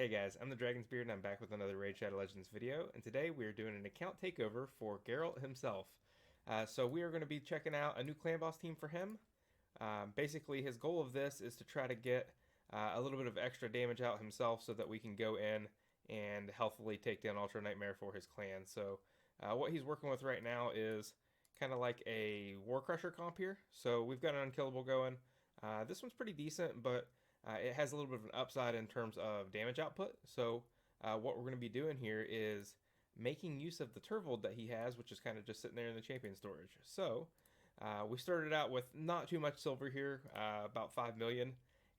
Hey guys, I'm the Dragonsbeard and I'm back with another Raid Shadow Legends video, and today we are doing an account takeover for Garelt himself. So we are going to be checking out a new clan boss team for him. Basically his goal of this is to try to get a little bit of extra damage out himself so that we can go in and healthily take down Ultra Nightmare for his clan. So what he's working with right now is kind of like a War Crusher comp here. So we've got an Unkillable going. This one's pretty decent, but it has a little bit of an upside in terms of damage output. So what we're going to be doing here is making use of the Turvold that he has, which is kind of just sitting there in the champion storage. So we started out with not too much silver here, about 5 million,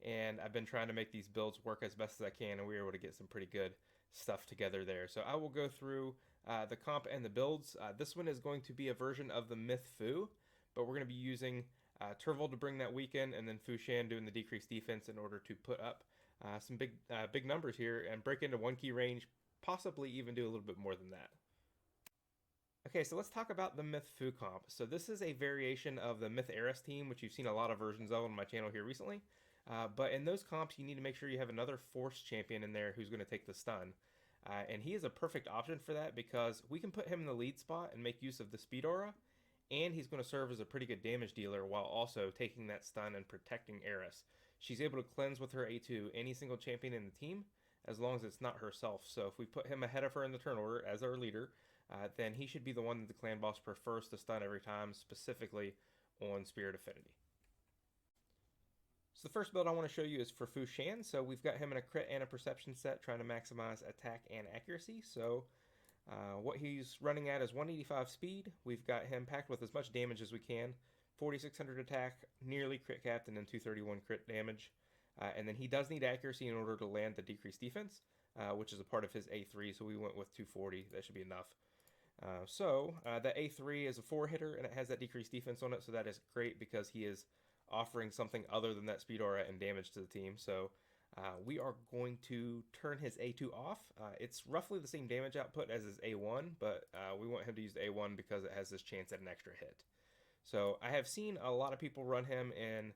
and I've been trying to make these builds work as best as I can, and we were able to get some pretty good stuff together there. So I will go through the comp and the builds. This one is going to be a version of the Myth Fu, but we're going to be using Turvold to bring that weaken, and then Fushan doing the decreased defense in order to put up some big numbers here and break into 1 key range, possibly even do a little bit more than that. Okay, so let's talk about the Myth Fu comp. So this is a variation of the Myth Heiress team, which you've seen a lot of versions of on my channel here recently. But in those comps, you need to make sure you have another Force champion in there who's going to take the stun. And he is a perfect option for that because we can put him in the lead spot and make use of the speed aura, and he's going to serve as a pretty good damage dealer while also taking that stun and protecting Eris. She's able to cleanse with her A2 any single champion in the team, as long as it's not herself. So if we put him ahead of her in the turn order as our leader, then he should be the one that the clan boss prefers to stun every time, specifically on Spirit Affinity. So the first build I want to show you is for Fushan. So we've got him in a crit and a perception set, trying to maximize attack and accuracy. So what he's running at is 185 speed. We've got him packed with as much damage as we can. 4600 attack, nearly crit capped, and then 231 crit damage. And then he does need accuracy in order to land the decreased defense, which is a part of his A3, so we went with 240. That should be enough. The A3 is a 4-hitter, and it has that decreased defense on it, so that is great because he is offering something other than that speed aura and damage to the team. So we are going to turn his A2 off. It's roughly the same damage output as his A1, but we want him to use the A1 because it has this chance at an extra hit. So I have seen a lot of people run him in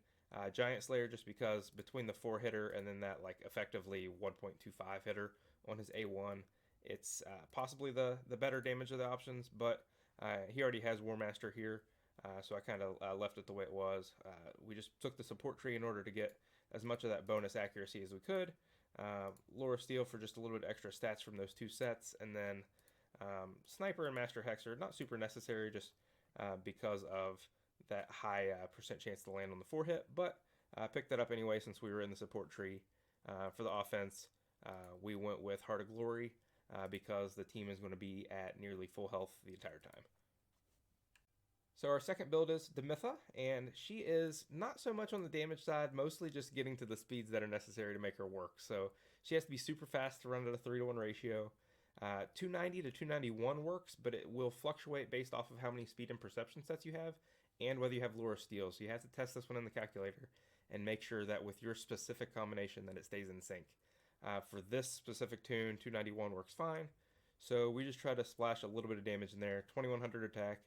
Giant Slayer just because between the 4-hitter and then that like effectively 1.25 hitter on his A1, it's possibly the better damage of the options, but he already has War Master here, so I kind of left it the way it was. We just took the support tree in order to get as much of that bonus accuracy as we could. Laura Steel for just a little bit extra stats from those two sets, and then Sniper and Master Hexer, not super necessary just because of that high percent chance to land on the 4-hit, but picked that up anyway since we were in the support tree. For the offense, we went with Heart of Glory because the team is going to be at nearly full health the entire time. So our second build is Demytha, and she is not so much on the damage side, mostly just getting to the speeds that are necessary to make her work. So she has to be super fast to run at a 3-to-1 ratio. 290 to 291 works, but it will fluctuate based off of how many speed and perception sets you have and whether you have Laura Steel. So you have to test this one in the calculator and make sure that with your specific combination that it stays in sync. For this specific tune, 291 works fine. So we just try to splash a little bit of damage in there. 2100 attack,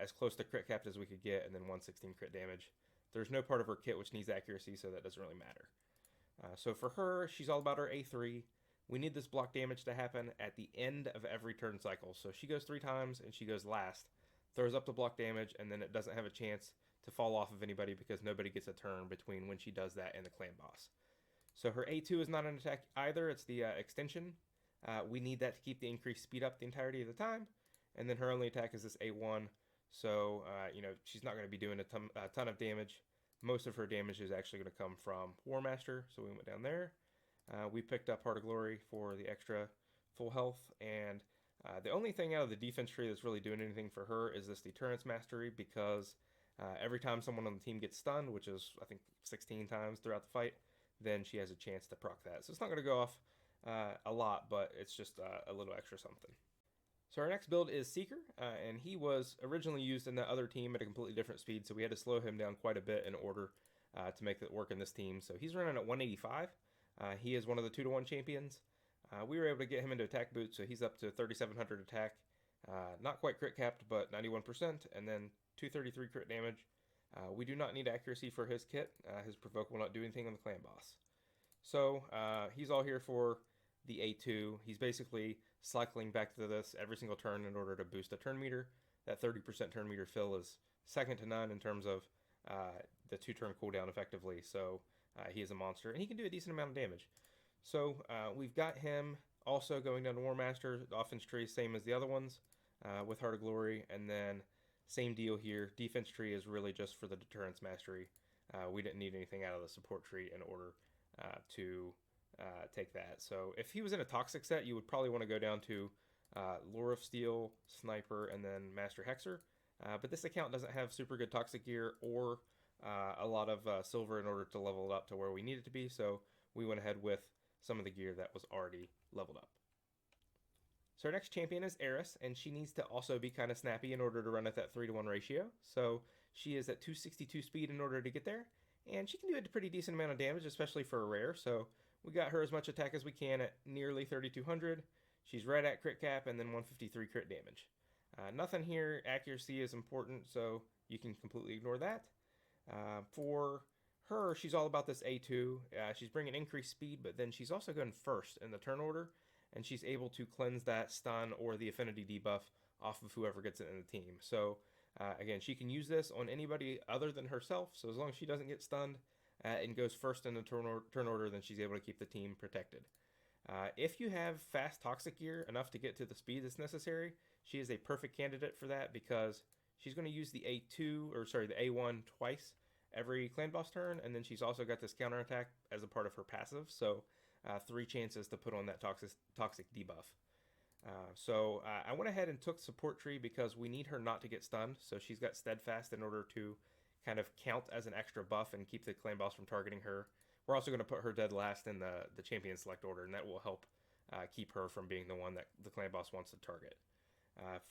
as close to crit capped as we could get, and then 116 crit damage. There's no part of her kit which needs accuracy, so that doesn't really matter. So for her, she's all about her A3. We need this block damage to happen at the end of every turn cycle. So she goes 3 times and she goes last, throws up the block damage, and then it doesn't have a chance to fall off of anybody because nobody gets a turn between when she does that and the clan boss. So her A2 is not an attack either, it's the extension. We need that to keep the increased speed up the entirety of the time. And then her only attack is this A1. So, she's not going to be doing a ton of damage. Most of her damage is actually going to come from War Master, so we went down there. We picked up Heart of Glory for the extra full health, and the only thing out of the defense tree that's really doing anything for her is this Deterrence Mastery, because every time someone on the team gets stunned, which is, I think, 16 times throughout the fight, then she has a chance to proc that. So it's not going to go off a lot, but it's just a little extra something. So our next build is Seeker, and he was originally used in the other team at a completely different speed, so we had to slow him down quite a bit in order to make it work in this team. So he's running at 185. He is one of the 2-to-1 champions. We were able to get him into attack boots, so he's up to 3700 attack. Not quite crit capped, but 91%, and then 233 crit damage. We do not need accuracy for his kit. His provoke will not do anything on the clan boss. So he's all here for the A2. He's basically cycling back to this every single turn in order to boost a turn meter. That 30% turn meter fill is second to none in terms of the 2-turn cooldown effectively. So he is a monster, and he can do a decent amount of damage. So we've got him also going down to War Master. The offense tree is same as the other ones with Heart of Glory, and then same deal here. Defense tree is really just for the deterrence mastery. We didn't need anything out of the support tree in order to take that. So if he was in a toxic set, you would probably want to go down to Lure of Steel, Sniper, and then Master Hexer. But this account doesn't have super good toxic gear or a lot of silver in order to level it up to where we need it to be. So we went ahead with some of the gear that was already leveled up. So our next champion is Eris, and she needs to also be kind of snappy in order to run at that 3-to-1 ratio. So she is at 262 speed in order to get there, and she can do a pretty decent amount of damage, especially for a rare. So we got her as much attack as we can at nearly 3,200. She's right at crit cap, and then 153 crit damage. Nothing here. Accuracy is important, so you can completely ignore that. For her, she's all about this A2. She's bringing increased speed, but then she's also going first in the turn order, and she's able to cleanse that stun or the affinity debuff off of whoever gets it in the team. So again, she can use this on anybody other than herself, so as long as she doesn't get stunned and goes first in the turn order, then she's able to keep the team protected. If you have fast toxic gear enough to get to the speed that's necessary, she is a perfect candidate for that because she's going to use the A1 twice every clan boss turn, and then she's also got this counterattack as a part of her passive, so 3 chances to put on that toxic debuff. So I went ahead and took support tree because we need her not to get stunned, so she's got steadfast in order to kind of count as an extra buff and keep the clan boss from targeting her. We're also going to put her dead last in the champion select order, and that will help keep her from being the one that the clan boss wants to target.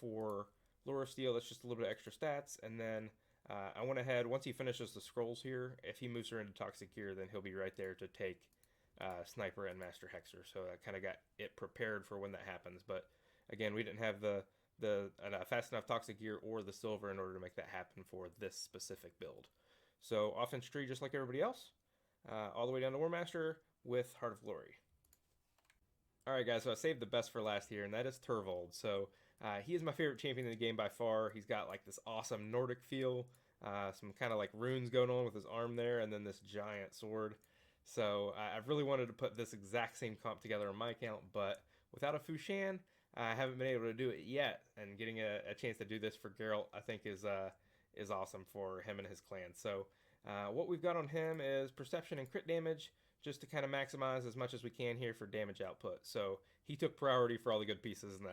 For Lure of Steel, that's just a little bit extra stats, and then I went ahead, once he finishes the scrolls here, if he moves her into toxic gear, then he'll be right there to take Sniper and Master Hexer, so I kind of got it prepared for when that happens. But again, we didn't have the fast enough toxic gear or the silver in order to make that happen for this specific build. So offense tree just like everybody else, all the way down to War Master with Heart of Glory. Alright guys, so I saved the best for last here, and that is Turvold. So he is my favorite champion in the game by far. He's got like this awesome Nordic feel, some kind of like runes going on with his arm there, and then this giant sword. So I've really wanted to put this exact same comp together on my account, but without a Fushan, I haven't been able to do it yet. And getting a chance to do this for Garelt, I think is awesome for him and his clan. So what we've got on him is perception and crit damage, just to kind of maximize as much as we can here for damage output. So he took priority for all the good pieces in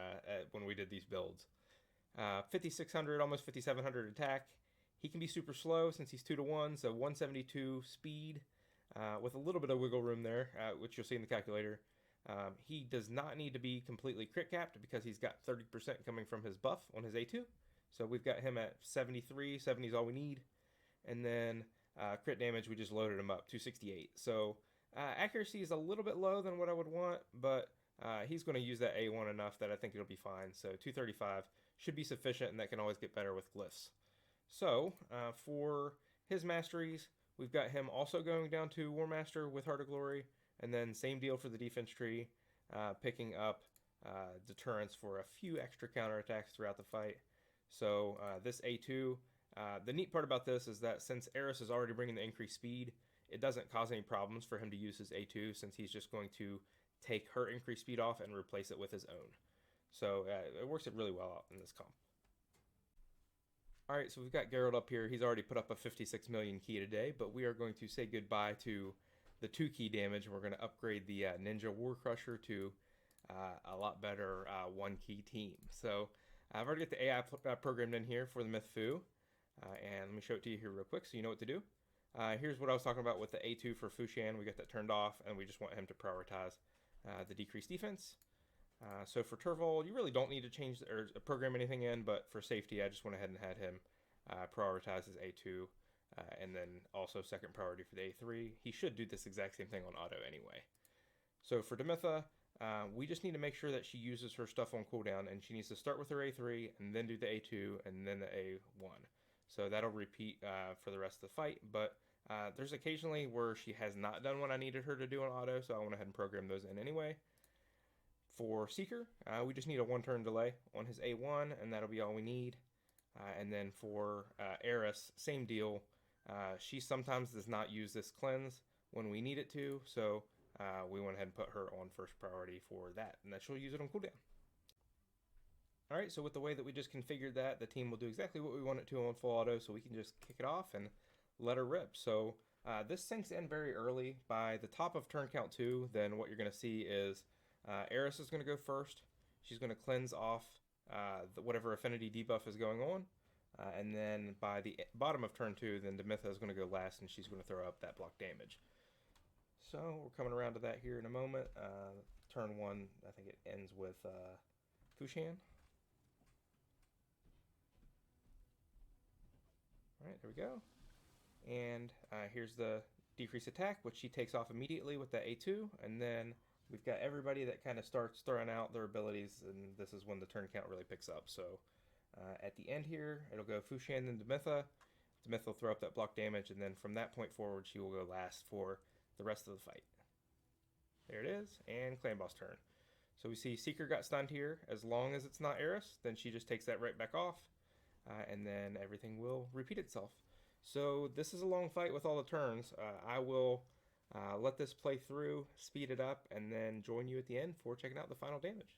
when we did these builds. 5,600, almost 5,700 attack. He can be super slow since he's 2-to-1, so 172 speed. With a little bit of wiggle room there, which you'll see in the calculator. He does not need to be completely crit capped because he's got 30% coming from his buff on his A2. So we've got him at 73, 70 is all we need. And then crit damage, we just loaded him up, 268. So accuracy is a little bit low than what I would want, but he's going to use that A1 enough that I think it'll be fine. So 235 should be sufficient, and that can always get better with glyphs. So for his masteries, we've got him also going down to War Master with Heart of Glory, and then same deal for the defense tree, picking up deterrence for a few extra counterattacks throughout the fight. So this A2, the neat part about this is that since Eris is already bringing the increased speed, it doesn't cause any problems for him to use his A2 since he's just going to take her increased speed off and replace it with his own. So it works really well out in this comp. Alright, so we've got Garelt up here. He's already put up a 56 million key today, but we are going to say goodbye to the 2 key damage, and we're going to upgrade the Ninja War Crusher to a lot better 1 key team. So I've already got the AI programmed in here for the Myth Fu, and let me show it to you here real quick so you know what to do. Here's what I was talking about with the A2 for Fushan. We got that turned off, and we just want him to prioritize the decreased defense. So for Turvold, you really don't need to change or program anything in, but for safety, I just went ahead and had him prioritize his A2, and then also second priority for the A3. He should do this exact same thing on auto anyway. So for Demitha, we just need to make sure that she uses her stuff on cooldown, and she needs to start with her A3, and then do the A2, and then the A1. So that'll repeat for the rest of the fight, but there's occasionally where she has not done what I needed her to do on auto, so I went ahead and programmed those in anyway. For Seeker, we just need a 1-turn delay on his A1, and that'll be all we need. And then for Heiress, same deal. She sometimes does not use this cleanse when we need it to, so we went ahead and put her on first priority for that, and that she'll use it on cooldown. Alright, so with the way that we just configured that, the team will do exactly what we want it to on full auto, so we can just kick it off and let her rip. So this sinks in very early. By the top of turn count 2, then what you're going to see is Eris is going to go first. She's going to cleanse off whatever affinity debuff is going on. And then by the bottom of turn 2, then Demitha is going to go last, and she's going to throw up that block damage. So we're coming around to that here in a moment. Turn 1, I think it ends with Fushan. Alright, there we go. And here's the decrease attack, which she takes off immediately with the A2. And then we've got everybody that kind of starts throwing out their abilities, and this is when the turn count really picks up. So at the end here, it'll go Fushan and Demitha. Demitha will throw up that block damage, and then from that point forward, she will go last for the rest of the fight. There it is, and Clan Boss turn. So we see Seeker got stunned here. As long as it's not Eris, then she just takes that right back off. And then everything will repeat itself. So this is a long fight with all the turns. I will let this play through, speed it up, and then join you at the end for checking out the final damage.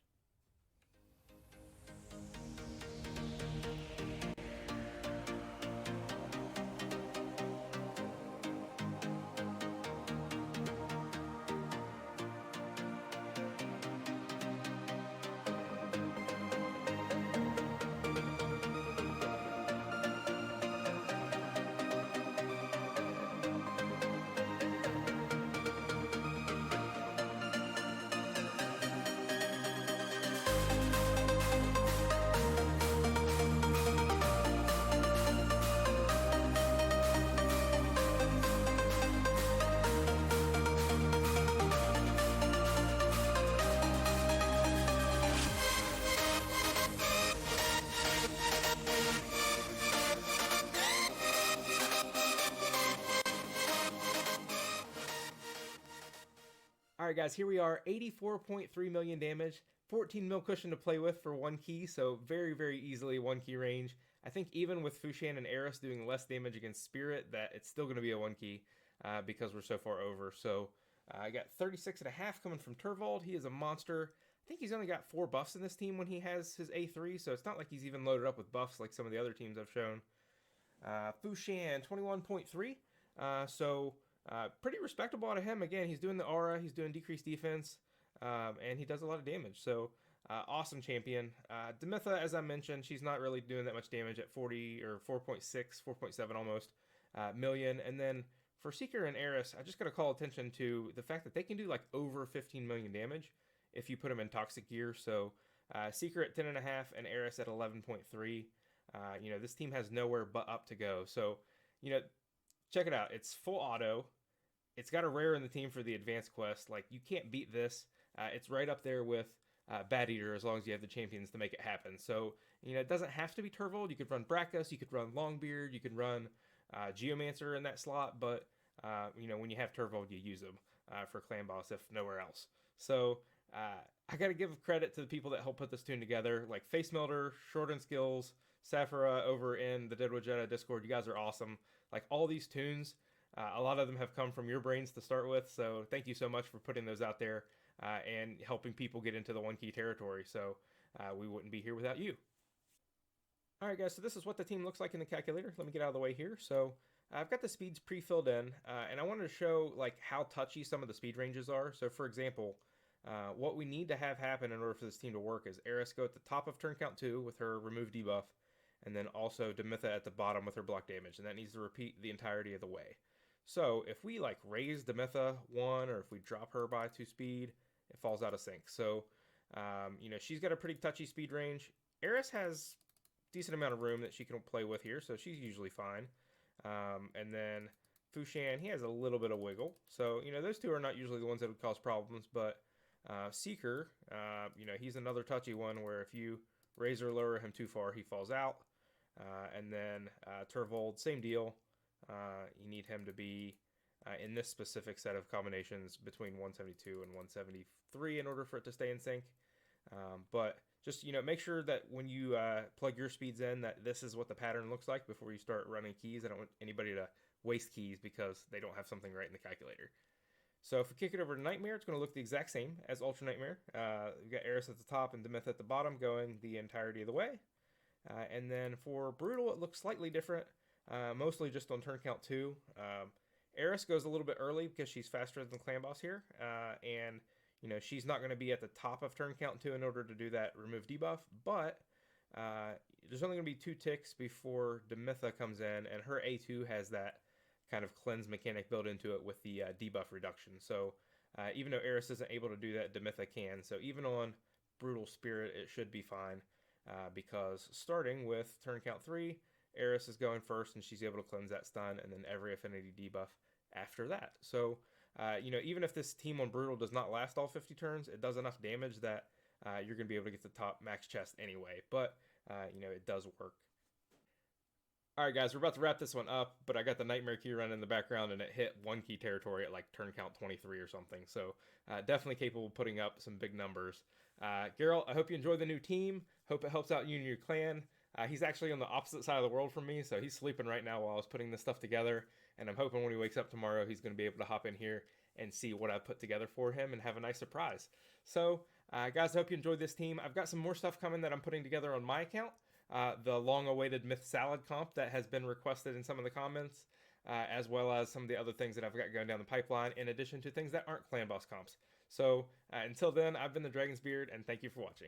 Alright guys, here we are, 84.3 million damage, 14 mil cushion to play with for 1 key, so very, very easily 1 key range. I think even with Fushan and Eris doing less damage against Spirit, that it's still going to be a 1 key because we're so far over. So I got 36.5 coming from Turvold. He is a monster. I think he's only got 4 buffs in this team when he has his A3, so it's not like he's even loaded up with buffs like some of the other teams I've shown. Fushan, 21.3, pretty respectable out of him. Again, he's doing the aura, he's doing decreased defense, and he does a lot of damage. So, awesome champion. Demytha, as I mentioned, she's not really doing that much damage at 40 or 4.6, 4.7 almost million. And then for Seeker and Heiress, I just got to call attention to the fact that they can do like over 15 million damage if you put them in toxic gear. So, Seeker at 10.5 and Heiress at 11.3. You know, this team has nowhere but up to go. So, you know, check it out. It's full auto. It's got a rare in the team for the advanced quest. Like, you can't beat this. It's right up there with Bat Eater as long as you have the champions to make it happen. So, you know, it doesn't have to be Turvold. You could run Brackus. You could run Longbeard. You could run Geomancer in that slot. But, you know, when you have Turvold, you use them for Clan Boss, if nowhere else. So, I got to give credit to the people that helped put this tune together, like Facemelter, ShortOnSkillz, Sapphyra over in the Deadwood Jedi Discord. You guys are awesome. Like, all these tunes, a lot of them have come from your brains to start with, so thank you so much for putting those out there and helping people get into the 1 key territory. So we wouldn't be here without you. Alright guys, so this is what the team looks like in the calculator. Let me get out of the way here. So I've got the speeds pre-filled in, and I wanted to show like how touchy some of the speed ranges are. So for example, what we need to have happen in order for this team to work is Eris go at the top of turn count 2 with her remove debuff, and then also Demitha at the bottom with her block damage, and that needs to repeat the entirety of the way. So if we like raise Demitha 1, or if we drop her by 2 speed, it falls out of sync. So, you know, she's got a pretty touchy speed range. Eris has decent amount of room that she can play with here, so she's usually fine. And then Fushan, he has a little bit of wiggle. So, you know, those two are not usually the ones that would cause problems, but Seeker, you know, he's another touchy one where if you raise or lower him too far, he falls out. And then Turvold, same deal. You need him to be in this specific set of combinations between 172 and 173 in order for it to stay in sync. But just, make sure that when you plug your speeds in, that this is what the pattern looks like before you start running keys. I don't want anybody to waste keys because they don't have something right in the calculator. So if we kick it over to Nightmare, it's going to look the exact same as Ultra Nightmare. We've got Eris at the top and Demytha at the bottom going the entirety of the way. And then for Brutal, it looks slightly different, mostly just on turn count 2. Eris goes a little bit early because she's faster than Clan Boss here, and she's not going to be at the top of turn count 2 in order to do that remove debuff, but there's only going to be 2 ticks before Demytha comes in, and her A2 has that kind of cleanse mechanic built into it with the debuff reduction. So even though Eris isn't able to do that, Demytha can. So even on Brutal Spirit, it should be fine, because starting with turn count 3, Eris is going first, and she's able to cleanse that stun, and then every affinity debuff after that. So, even if this team on Brutal does not last all 50 turns, it does enough damage that you're going to be able to get the top max chest anyway. But, it does work. Alright guys, we're about to wrap this one up, but I got the Nightmare key running in the background, and it hit 1 key territory at like turn count 23 or something. So, definitely capable of putting up some big numbers. Garelt, I hope you enjoy the new team. Hope it helps out you and your clan. He's actually on the opposite side of the world from me, so he's sleeping right now while I was putting this stuff together, and I'm hoping when he wakes up tomorrow, he's going to be able to hop in here and see what I put together for him and have a nice surprise. So, guys, I hope you enjoyed this team. I've got some more stuff coming that I'm putting together on my account. The long-awaited Myth Salad comp that has been requested in some of the comments, as well as some of the other things that I've got going down the pipeline, in addition to things that aren't Clan Boss comps. So, until then, I've been the Dragonsbeard, and thank you for watching.